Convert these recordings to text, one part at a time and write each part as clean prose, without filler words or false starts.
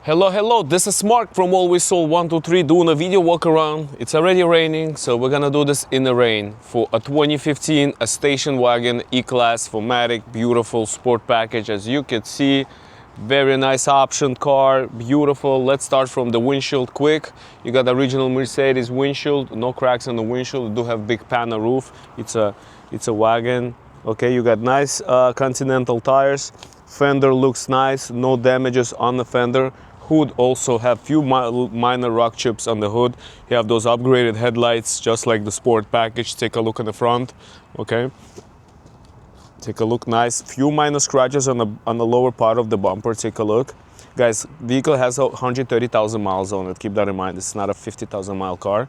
Hello, this is Mark from Always Soul 123 doing a video walk around. It's already raining, so we're gonna do this in the rain for a 2015 a station wagon E-Class 4MATIC, beautiful sport package. As you can see, very nice option car, beautiful. Let's start from the windshield quick. You got the original Mercedes windshield, no cracks on the windshield. You do have big panel roof. It's a wagon. Okay, you got nice Continental tires. Fender looks nice, no damages on the fender. Hood also have few minor rock chips on the hood. You have those upgraded headlights, just like the sport package. Take a look in the front, okay? Take a look, nice. Few minor scratches on the lower part of the bumper. Take a look, guys. Vehicle has 130,000 miles on it. Keep that in mind. It's not a 50,000 mile car,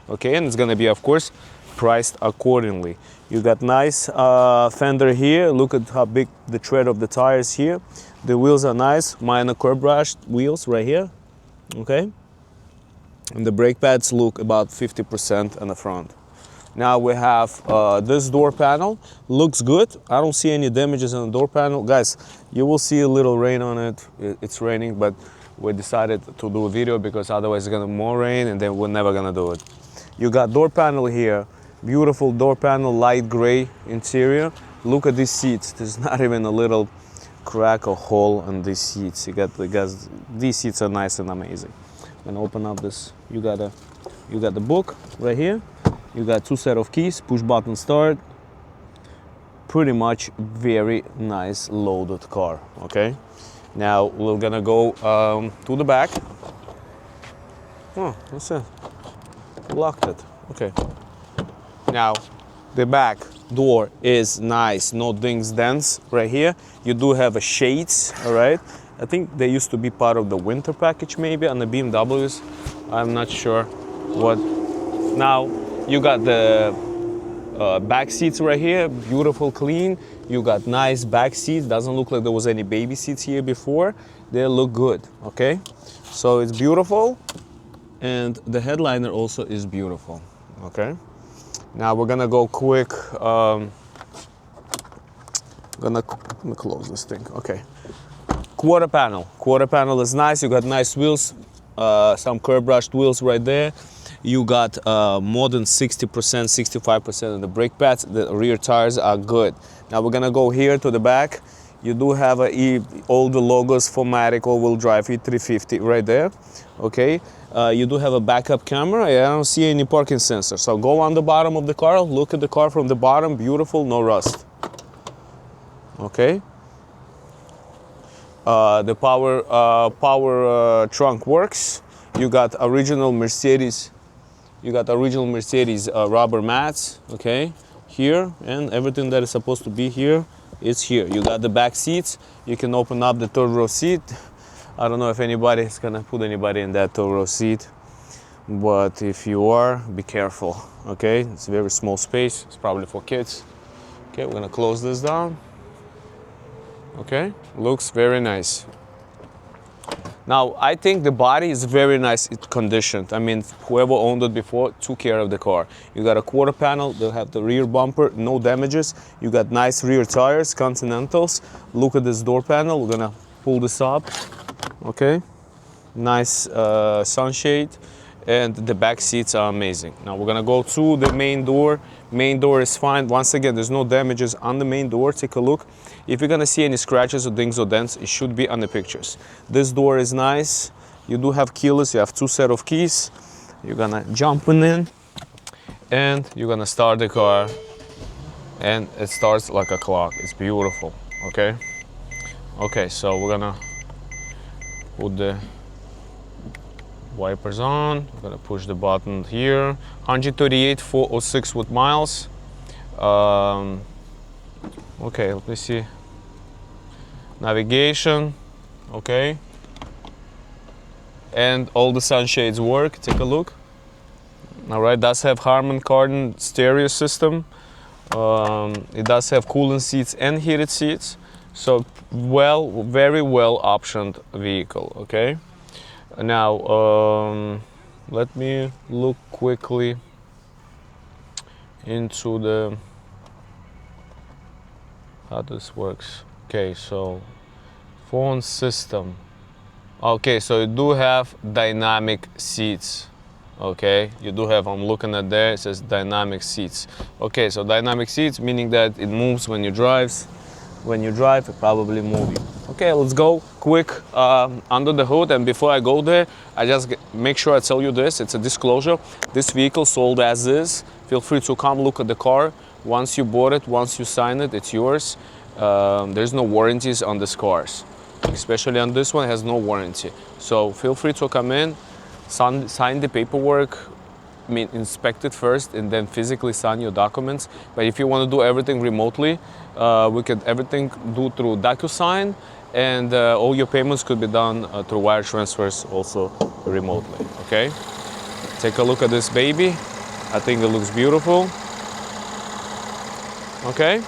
okay? And it's gonna be, of course, priced accordingly. You got nice fender here. Look at how big the tread of the tires here. The wheels are nice, minor curb rash wheels right here, okay? And the brake pads look about 50% on the front. Now we have this door panel, looks good. I don't see any damages on the door panel. Guys, you will see a little rain on it. It's raining, but we decided to do a video because otherwise it's gonna more rain and then we're never gonna do it. You got door panel here, beautiful door panel, light gray interior. Look at these seats. There's not even a little crack or hole on these seats. These seats are nice and amazing. I'm gonna open up this. You got the book right here. You got two set of keys, push button start. Pretty much very nice loaded car. Okay. Now we're gonna go to the back. Oh, that's it. Locked it. Okay. Now the back door is nice, no dings, dents right here. You do have a shades, all right? I think they used to be part of the winter package maybe on the BMWs. I'm not sure what. Now you got the back seats right here, beautiful, clean. You got nice back seats. Doesn't look like there was any baby seats here before. They look good, okay? So it's beautiful, and the headliner also is beautiful, okay? Now we're gonna go quick. Gonna close this thing. Okay. Quarter panel is nice. You got nice wheels, some curb brushed wheels right there. You got more than 60%, 65% of the brake pads. The rear tires are good. Now we're gonna go here to the back. You do have all the logos for 4MATIC all-wheel drive E350 right there. Okay. You do have a backup camera. I don't see any parking sensor. So go on the bottom of the car. Look at the car from the bottom. Beautiful, no rust. Okay. The power trunk works. You got original Mercedes. You got original Mercedes rubber mats. Okay. Here, and everything that is supposed to be here is here. You got the back seats. You can open up the third row seat. I don't know if anybody is gonna put anybody in that third row seat, but if you are, be careful, okay? It's a very small space. It's probably for kids. Okay, we're gonna close this down. Okay, looks very nice. Now, I think the body is very nice conditioned. I mean, whoever owned it before took care of the car. You got a quarter panel, they'll have the rear bumper, no damages. You got nice rear tires, Continentals. Look at this door panel. We're gonna pull this up. Okay, nice sunshade, and the back seats are amazing. Now we're gonna go to the main door. Main door is fine. Once again, there's no damages on the main door. Take a look. If you're gonna see any scratches or dings or dents, it should be on the pictures. This door is nice. You do have keyless. You have two set of keys. You're gonna jump in, and you're gonna start the car, and it starts like a clock. It's beautiful. Okay. Okay, so we're gonna put the wipers on. I'm gonna push the button here. 138,406 with miles. Okay, let me see. Navigation. Okay. And all the sunshades work. Take a look. All right, does have Harman Kardon stereo system. It does have cooling seats and heated seats. So very well optioned vehicle, okay? Now, let me look quickly into how this works. Okay, so phone system. Okay, so you do have dynamic seats. Okay, you do have, I'm looking at there, it says dynamic seats. Okay, so dynamic seats, meaning that it moves when you drive. When you drive, it probably moves you. Okay, let's go quick under the hood. And before I go there, I just make sure I tell you this. It's a disclosure. This vehicle sold as is. Feel free to come look at the car. Once you bought it, once you sign it, it's yours. There's no warranties on these cars. Especially on this one, it has no warranty. So feel free to come in, sign the paperwork, inspect it first, and then physically sign your documents. But if you want to do everything remotely, we could everything do through DocuSign, and all your payments could be done through wire transfers also remotely. Okay, take a look at this baby. I think it looks beautiful. Okay,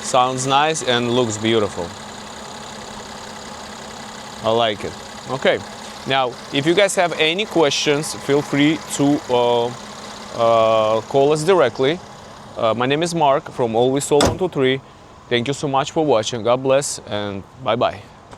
sounds nice and looks beautiful. I like it. Okay. Now, if you guys have any questions, feel free to call us directly. My name is Mark from Always Soul 123. Thank you so much for watching. God bless and bye-bye.